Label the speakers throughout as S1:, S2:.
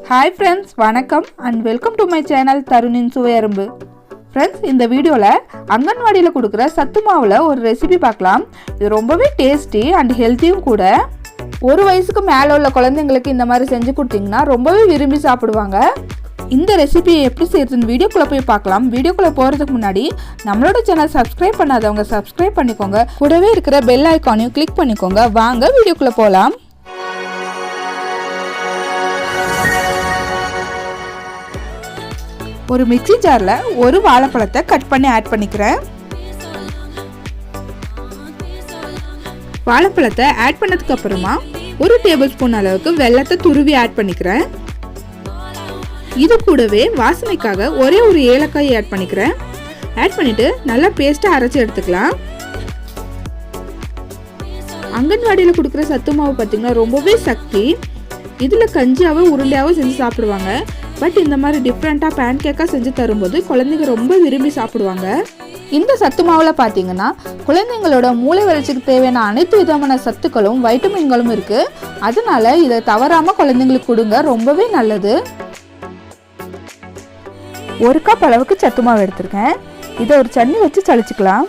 S1: Hi friends, வணக்கம் and welcome to my channel தருணின் சுவையரும்பு. ஃப்ரெண்ட்ஸ், இந்த வீடியோவில் அங்கன்வாடியில் கொடுக்குற சத்து மாவில் ஒரு ரெசிபி பார்க்கலாம். இது ரொம்பவே டேஸ்டி அண்ட் ஹெல்த்தியும் கூட. ஒரு வயசுக்கு மேலே உள்ள குழந்தைங்களுக்கு இந்த மாதிரி செஞ்சு கொடுத்தீங்கன்னா ரொம்பவே விரும்பி சாப்பிடுவாங்க. இந்த ரெசிபியை எப்படி செய்யறதுன்னு வீடியோக்குள்ளே போய் பார்க்கலாம். வீடியோக்குள்ளே போகிறதுக்கு முன்னாடி நம்மளோட சேனல் சப்ஸ்கிரைப் பண்ணாதவங்க சப்ஸ்கிரைப் பண்ணிக்கோங்க. கூடவே இருக்கிற பெல் ஐக்கானையும் கிளிக் பண்ணிக்கோங்க. வாங்க வீடியோக்குள்ளே போகலாம். ஒரு மிக்ஸி ஜாரில் ஒரு வாழைப்பழத்தை கட் பண்ணி ஆட் பண்ணிக்கிறேன். வாழைப்பழத்தை ஆட் பண்ணதுக்கு அப்புறமா ஒரு டேபிள் ஸ்பூன் அளவுக்கு வெல்லத்தை துருவி ஆட் பண்ணிக்கிறேன். இது கூடவே வாசனைக்காக ஒரே ஒரு ஏலக்காய் ஆட் பண்ணிக்கிறேன். ஆட் பண்ணிட்டு நல்லா பேஸ்ட்டாக அரைச்சி எடுத்துக்கலாம். அங்கன்வாடியில் கொடுக்குற சத்து மாவு பார்த்தீங்கன்னா ரொம்பவே சக்தி. இதில் கஞ்சியாவோ உருண்டையாவோ செஞ்சு சாப்பிடுவாங்க. பட் இந்த மாதிரி டிஃப்ரெண்ட்டாக பேன் கேக்காக செஞ்சு தரும்போது குழந்தைங்க ரொம்ப விரும்பி சாப்பிடுவாங்க. இந்த சத்து மாவில் பார்த்தீங்கன்னா குழந்தைங்களோட மூளை வளர்ச்சிக்கு தேவையான அனைத்து விதமான சத்துக்களும் வைட்டமின்களும் இருக்குது. அதனால இதை தவறாமல் குழந்தைங்களுக்கு கொடுங்க, ரொம்பவே நல்லது. ஒரு கப் அளவுக்கு சத்து மாவு எடுத்திருக்கேன். இதை ஒரு சட்னி வச்சு சளிச்சுக்கலாம்.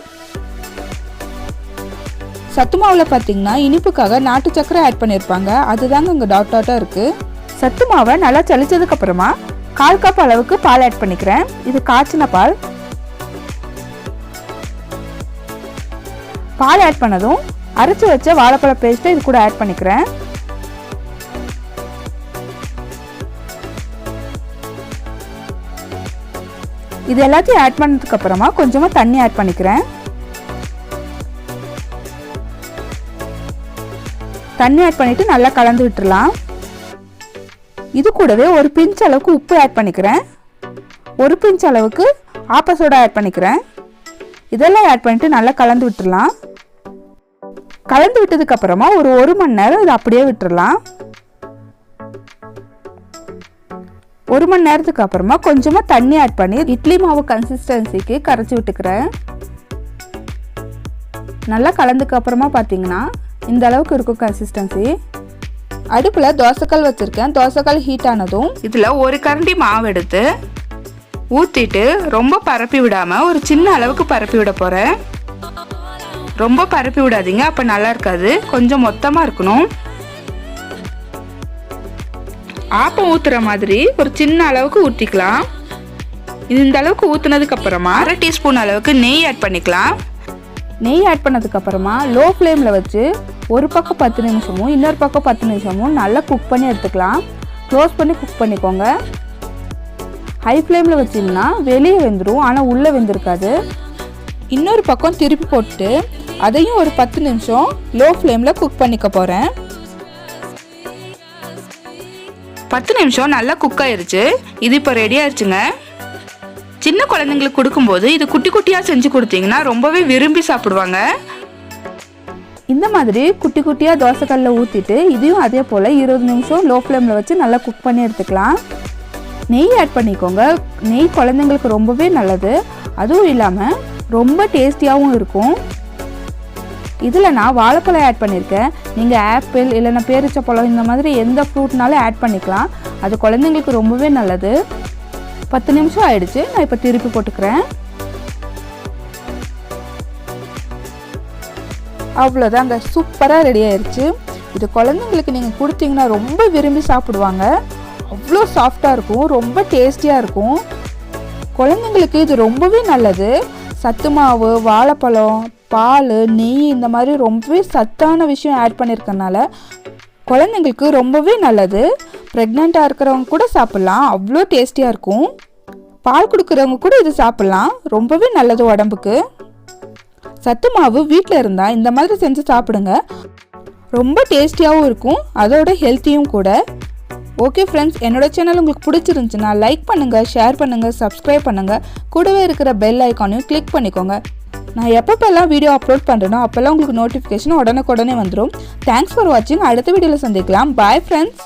S1: சத்து மாவில் பார்த்தீங்கன்னா இனிப்புக்காக நாட்டு சக்கரை ஆட் பண்ணியிருப்பாங்க. அதுதாங்க இங்கே டாட்டாக இருக்குது. சத்து மாவை நல்லா சளிச்சதுக்கு அப்புறமா 1/4 கப் அளவுக்கு பால் ஆட் பண்ணிக்கிறேன். இது காய்ச்சின பால். பால் ஆட் பண்ணதும் அரைச்சி வச்ச வாழைப்பழ பேஸ்ட்டை இது கூட ஆட் பண்ணிக்கிறேன். இது எல்லாத்தையும் ஆட் பண்ணதுக்கு அப்புறமா கொஞ்சமா தண்ணி ஆட் பண்ணிக்கிறேன். தண்ணி ஆட் பண்ணிட்டு நல்லா கலந்து விட்டுறலாம். இது கூடவே ஒரு பிஞ்ச் அளவுக்கு உப்பு ஆட் பண்ணிக்கிறேன். ஒரு பிஞ்ச் அளவுக்கு ஆப்ப சோடா ஆட் பண்ணிக்கிறேன். இதெல்லாம் ஆட் பண்ணிட்டு நல்லா கலந்து விட்டுறலாம். கலந்து விட்டதுக்கு அப்புறமா ஒரு மணி நேரம் இதை அப்படியே விட்டுறலாம். 1 மணி நேரத்துக்கு அப்புறமா கொஞ்சமா தண்ணி ஆட் பண்ணி இட்லி மாவு கன்சிஸ்டன்சிக்கு கரைச்சி விட்டுக்கிறேன். நல்லா கலந்துக்கு அப்புறமா பார்த்தீங்கன்னா இந்த அளவுக்கு இருக்கும் கன்சிஸ்டன்சி. அடுப்பில் தோசைக்கல் வச்சுருக்கேன். தோசைக்கல் ஹீட் ஆனதும் இதில் ஒரு கரண்டி மாவு எடுத்து ஊற்றிட்டு ரொம்ப பரப்பி விடாமல் ஒரு சின்ன அளவுக்கு பரப்பி விட போகிறேன். ரொம்ப பரப்பி விடாதீங்க, அப்போ நல்லா இருக்காது. கொஞ்சம் மொத்தமாக இருக்கணும். ஆப்பம் ஊற்றுற மாதிரி ஒரு சின்ன அளவுக்கு ஊற்றிக்கலாம். இந்த அளவுக்கு ஊற்றுனதுக்கு அப்புறமா 1/2 டீஸ்பூன் அளவுக்கு நெய் ஆட் பண்ணிக்கலாம். நெய் ஆட் பண்ணதுக்கு அப்புறமா லோ ஃப்ளேமில் வச்சு ஒரு பக்கம் 10 நிமிஷமும் இன்னொரு பக்கம் 10 நிமிஷமும் நல்லா குக் பண்ணி எடுத்துக்கலாம். க்ளோஸ் பண்ணி குக் பண்ணிக்கோங்க. ஹை ஃப்ளேமில் வச்சிங்கன்னா வெளியே வெந்துடும், ஆனால் உள்ளே வெந்திருக்காது. இன்னொரு பக்கம் திருப்பி போட்டு அதையும் ஒரு 10 நிமிஷம் லோ ஃப்ளேமில் குக் பண்ணிக்க போகிறேன். 10 நிமிஷம் நல்லா குக் ஆயிருச்சு. இது இப்போ ரெடி ஆயிடுச்சுங்க. சின்ன குழந்தைங்களுக்கு கொடுக்கும்போது இது குட்டி குட்டியாக செஞ்சு கொடுத்தீங்கன்னா ரொம்பவே விரும்பி சாப்பிடுவாங்க. இந்த மாதிரி குட்டி குட்டியாக தோசைக்கல்லில் ஊற்றிட்டு இதையும் அதே போல் 20 நிமிஷம் லோ ஃப்ளேமில் வச்சு நல்லா குக் பண்ணி எடுத்துக்கலாம். நெய் ஆட் பண்ணிக்கோங்க. நெய் குழந்தைங்களுக்கு ரொம்பவே நல்லது. அதுவும் இல்லாமல் ரொம்ப டேஸ்டியாகவும் இருக்கும். இதில் நான் வாழைப்பழம் ஆட் பண்ணியிருக்கேன். நீங்கள் ஆப்பிள் இல்லைன்னா பேரிச்சப்பழம் இந்த மாதிரி எந்த ஃப்ரூட்னாலும் ஆட் பண்ணிக்கலாம். அது குழந்தைங்களுக்கு ரொம்பவே நல்லது. 10 நிமிஷம் ஆயிடுச்சு. நான் இப்போ திருப்பி போட்டுக்கிறேன். அவ்வளோதாங்க, சூப்பராக ரெடி ஆயிடுச்சு. இது குழந்தைங்களுக்கு நீங்கள் கொடுத்தீங்கன்னா ரொம்ப விரும்பி சாப்பிடுவாங்க. அவ்வளோ சாஃப்டாக இருக்கும், ரொம்ப டேஸ்டியாக இருக்கும். குழந்தைங்களுக்கு இது ரொம்பவே நல்லது. சத்து மாவு, வாழைப்பழம், பால், நெய் இந்த மாதிரி ரொம்பவே சத்தான விஷயம் ஆட் பண்ணியிருக்கனால குழந்தைங்களுக்கு ரொம்பவே நல்லது. ப்ரெக்னெண்ட்டாக இருக்கிறவங்க கூட சாப்பிட்லாம், அவ்வளோ டேஸ்டியாக இருக்கும். பால் கொடுக்குறவங்க கூட இது சாப்பிட்லாம், ரொம்பவே நல்லது உடம்புக்கு. சத்து மாவு வீட்டில் இருந்தால் இந்த மாதிரி செஞ்சு சாப்பிடுங்க. ரொம்ப டேஸ்டியாகவும் இருக்கும், அதோட ஹெல்த்தியும் கூட. ஓகே ஃப்ரெண்ட்ஸ், என்னோட சேனல் உங்களுக்கு பிடிச்சிருந்துச்சுன்னா லைக் பண்ணுங்கள், ஷேர் பண்ணுங்கள், சப்ஸ்கிரைப் பண்ணுங்கள். கூடவே இருக்கிற பெல் ஐக்கானையும் கிளிக் பண்ணிக்கோங்க. நான் எப்பப்பெல்லாம் வீடியோ அப்லோட் பண்ணுறேனோ அப்போல்லாம் உங்களுக்கு நோட்டிஃபிகேஷன் உடனுக்குடனே வந்துடும். தேங்க்ஸ் ஃபார் வாட்சிங். அடுத்த வீடியோவில் சந்திக்கலாம். Bye friends.